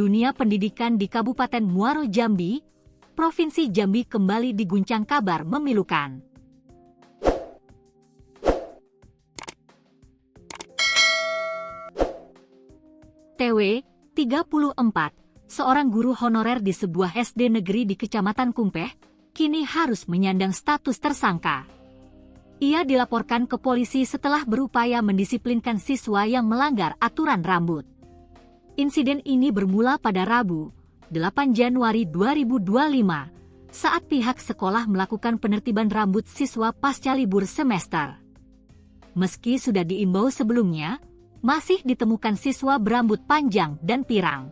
Dunia pendidikan di Kabupaten Muaro Jambi, Provinsi Jambi kembali diguncang kabar memilukan. TW, 34, seorang guru honorer di sebuah SD negeri di Kecamatan Kumpeh, kini harus menyandang status tersangka. Ia dilaporkan ke polisi setelah berupaya mendisiplinkan siswa yang melanggar aturan rambut. Insiden ini bermula pada Rabu, 8 Januari 2025, saat pihak sekolah melakukan penertiban rambut siswa pasca libur semester. Meski sudah diimbau sebelumnya, masih ditemukan siswa berambut panjang dan pirang.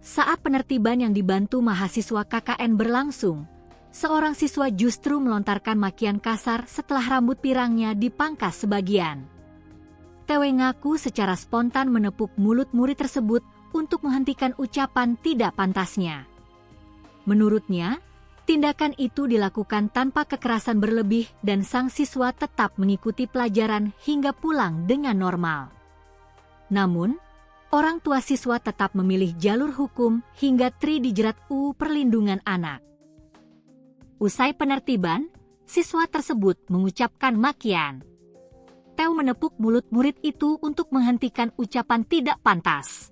Saat penertiban yang dibantu mahasiswa KKN berlangsung, seorang siswa justru melontarkan makian kasar setelah rambut pirangnya dipangkas sebagian. TW ngaku secara spontan menepuk mulut murid tersebut untuk menghentikan ucapan tidak pantasnya. Menurutnya, tindakan itu dilakukan tanpa kekerasan berlebih dan sang siswa tetap mengikuti pelajaran hingga pulang dengan normal. Namun, orang tua siswa tetap memilih jalur hukum hingga Tri dijerat UU Perlindungan Anak. Usai penertiban, siswa tersebut mengucapkan makian. Tew menepuk mulut murid itu untuk menghentikan ucapan tidak pantas.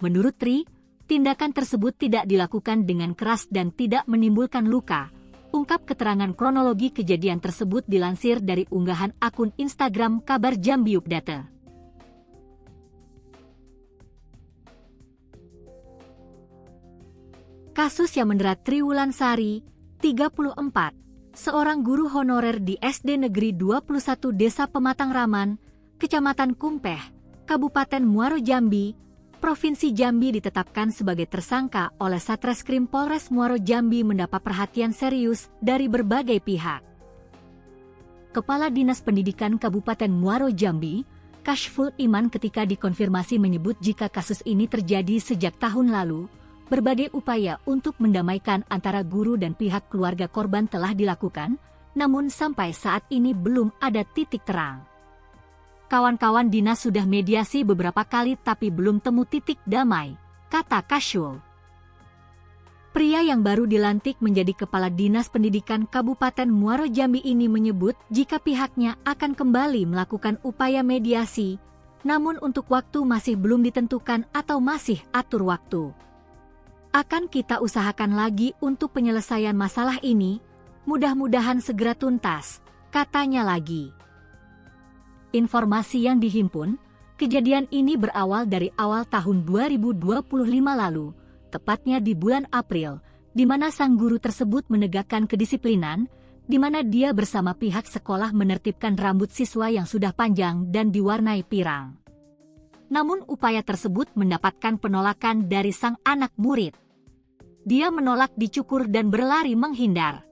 Menurut Tri, tindakan tersebut tidak dilakukan dengan keras dan tidak menimbulkan luka. Ungkap keterangan kronologi kejadian tersebut dilansir dari unggahan akun Instagram Kabar Jambi Update. Kasus yang menderat Tri Wulansari, 34, seorang guru honorer di SD Negeri 21 Desa Pematang Raman, Kecamatan Kumpeh, Kabupaten Muaro Jambi, Provinsi Jambi ditetapkan sebagai tersangka oleh Satreskrim Polres Muaro Jambi mendapat perhatian serius dari berbagai pihak. Kepala Dinas Pendidikan Kabupaten Muaro Jambi, Kashful Iman ketika dikonfirmasi menyebut jika kasus ini terjadi sejak tahun lalu, berbagai upaya untuk mendamaikan antara guru dan pihak keluarga korban telah dilakukan, namun sampai saat ini belum ada titik terang. Kawan-kawan dinas sudah mediasi beberapa kali tapi belum temu titik damai, kata Kashful. Pria yang baru dilantik menjadi Kepala Dinas Pendidikan Kabupaten Muaro Jambi ini menyebut jika pihaknya akan kembali melakukan upaya mediasi, namun untuk waktu masih belum ditentukan atau masih atur waktu. Akan kita usahakan lagi untuk penyelesaian masalah ini, mudah-mudahan segera tuntas, katanya lagi. Informasi yang dihimpun, kejadian ini berawal dari awal tahun 2025 lalu, tepatnya di bulan April, di mana sang guru tersebut menegakkan kedisiplinan, di mana dia bersama pihak sekolah menertibkan rambut siswa yang sudah panjang dan diwarnai pirang. Namun upaya tersebut mendapatkan penolakan dari sang anak murid. Dia menolak dicukur dan berlari menghindar.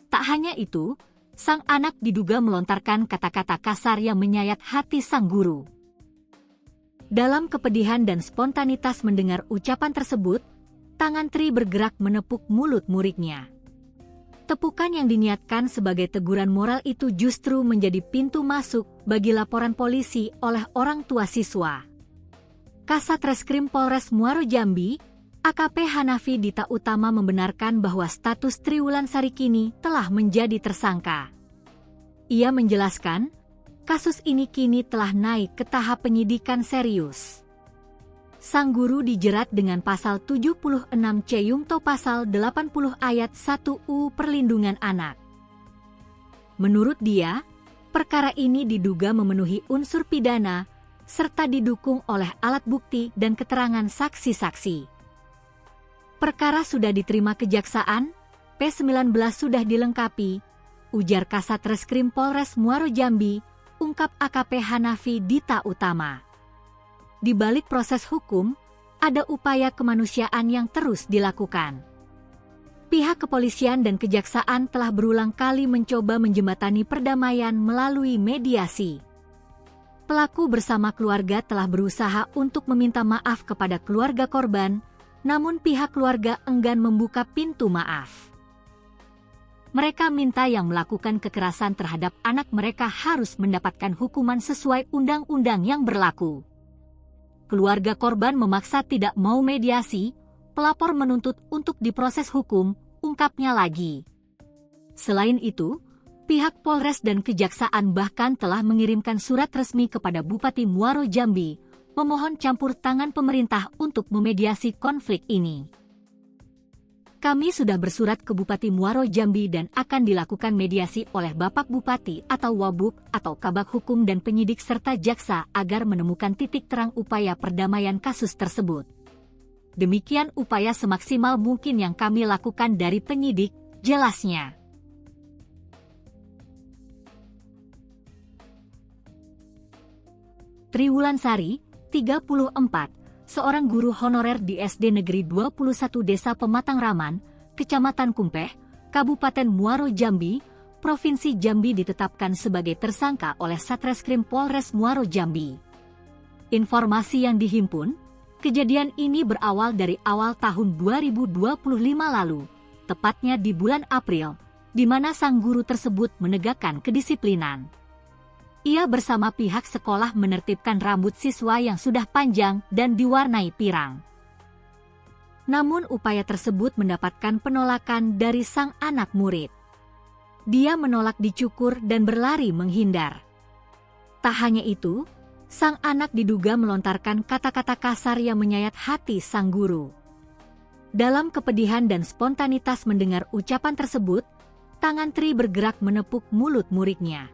Tak hanya itu, sang anak diduga melontarkan kata-kata kasar yang menyayat hati sang guru. Dalam kepedihan dan spontanitas mendengar ucapan tersebut, tangan Tri bergerak menepuk mulut muridnya. Tepukan yang diniatkan sebagai teguran moral itu justru menjadi pintu masuk bagi laporan polisi oleh orang tua siswa. Kasat Reskrim Polres Muaro Jambi, AKP Hanafi Dita Utama membenarkan bahwa status Tri Wulansari kini telah menjadi tersangka. Ia menjelaskan, kasus ini kini telah naik ke tahap penyidikan serius. Sang guru dijerat dengan pasal 76 C Yungto pasal 80 ayat 1 UU Perlindungan Anak. Menurut dia, perkara ini diduga memenuhi unsur pidana, serta didukung oleh alat bukti dan keterangan saksi-saksi. Perkara sudah diterima kejaksaan, P19 sudah dilengkapi, ujar Kasat Reskrim Polres Muaro Jambi, ungkap AKP Hanafi Dita Utama. Di balik proses hukum, ada upaya kemanusiaan yang terus dilakukan. Pihak kepolisian dan kejaksaan telah berulang kali mencoba menjembatani perdamaian melalui mediasi. Pelaku bersama keluarga telah berusaha untuk meminta maaf kepada keluarga korban, namun pihak keluarga enggan membuka pintu maaf. Mereka minta yang melakukan kekerasan terhadap anak mereka harus mendapatkan hukuman sesuai undang-undang yang berlaku. keluarga korban memaksa tidak mau mediasi, pelapor menuntut untuk diproses hukum, ungkapnya lagi. Selain itu, pihak Polres dan Kejaksaan bahkan telah mengirimkan surat resmi kepada Bupati Muaro Jambi, memohon campur tangan pemerintah untuk memediasi konflik ini. Kami sudah bersurat ke Bupati Muaro Jambi dan akan dilakukan mediasi oleh Bapak Bupati atau Wabub atau Kabag Hukum dan penyidik serta jaksa agar menemukan titik terang upaya perdamaian kasus tersebut. Demikian upaya semaksimal mungkin yang kami lakukan dari penyidik, jelasnya. Triwulansari, 34, seorang guru honorer di SD Negeri 21 Desa Pematang Raman, Kecamatan Kumpeh, Kabupaten Muaro Jambi, Provinsi Jambi ditetapkan sebagai tersangka oleh Satreskrim Polres Muaro Jambi. Informasi yang dihimpun, kejadian ini berawal dari awal tahun 2025 lalu, tepatnya di bulan April, di mana sang guru tersebut menegakkan kedisiplinan. Ia bersama pihak sekolah menertibkan rambut siswa yang sudah panjang dan diwarnai pirang. Namun upaya tersebut mendapatkan penolakan dari sang anak murid. Dia menolak dicukur dan berlari menghindar. Tak hanya itu, sang anak diduga melontarkan kata-kata kasar yang menyayat hati sang guru. Dalam kepedihan dan spontanitas mendengar ucapan tersebut, tangan Tri bergerak menepuk mulut muridnya.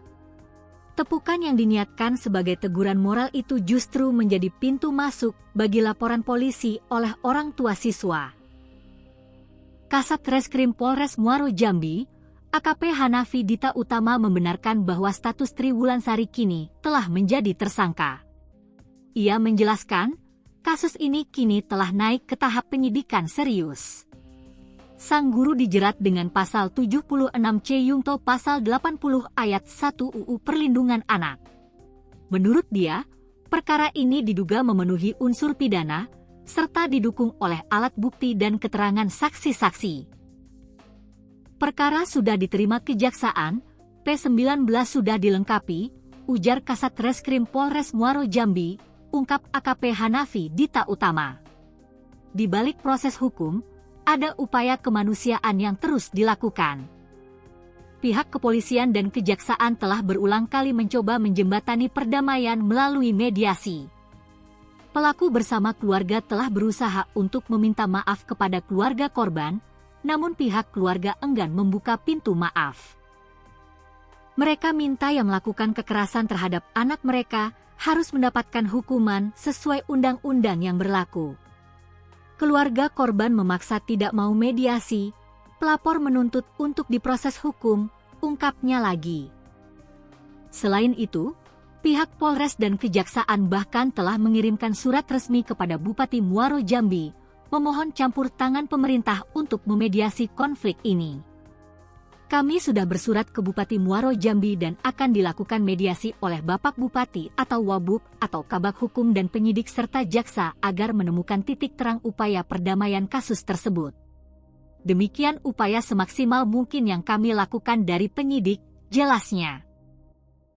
Tepukan yang diniatkan sebagai teguran moral itu justru menjadi pintu masuk bagi laporan polisi oleh orang tua siswa. Kasat Reskrim Polres Muaro Jambi, AKP Hanafi Dita Utama membenarkan bahwa status Triwulansari kini telah menjadi tersangka. Ia menjelaskan, kasus ini kini telah naik ke tahap penyidikan serius. Sang guru dijerat dengan pasal 76C Yungto pasal 80 ayat 1 UU Perlindungan Anak. Menurut dia, perkara ini diduga memenuhi unsur pidana, serta didukung oleh alat bukti dan keterangan saksi-saksi. Perkara sudah diterima Kejaksaan, P19 sudah dilengkapi, ujar Kasat Reskrim Polres Muaro Jambi, ungkap AKP Hanafi Dita Utama. Di balik proses hukum, ada upaya kemanusiaan yang terus dilakukan. Pihak kepolisian dan kejaksaan telah berulang kali mencoba menjembatani perdamaian melalui mediasi. Pelaku bersama keluarga telah berusaha untuk meminta maaf kepada keluarga korban, namun pihak keluarga enggan membuka pintu maaf. Mereka minta yang melakukan kekerasan terhadap anak mereka harus mendapatkan hukuman sesuai undang-undang yang berlaku. Keluarga korban memaksa tidak mau mediasi, pelapor menuntut untuk diproses hukum, ungkapnya lagi. Selain itu, pihak Polres dan Kejaksaan bahkan telah mengirimkan surat resmi kepada Bupati Muaro Jambi, memohon campur tangan pemerintah untuk memediasi konflik ini. Kami sudah bersurat ke Bupati Muaro Jambi dan akan dilakukan mediasi oleh Bapak Bupati atau Wabub atau Kabag Hukum dan penyidik serta jaksa agar menemukan titik terang upaya perdamaian kasus tersebut. Demikian upaya semaksimal mungkin yang kami lakukan dari penyidik, jelasnya.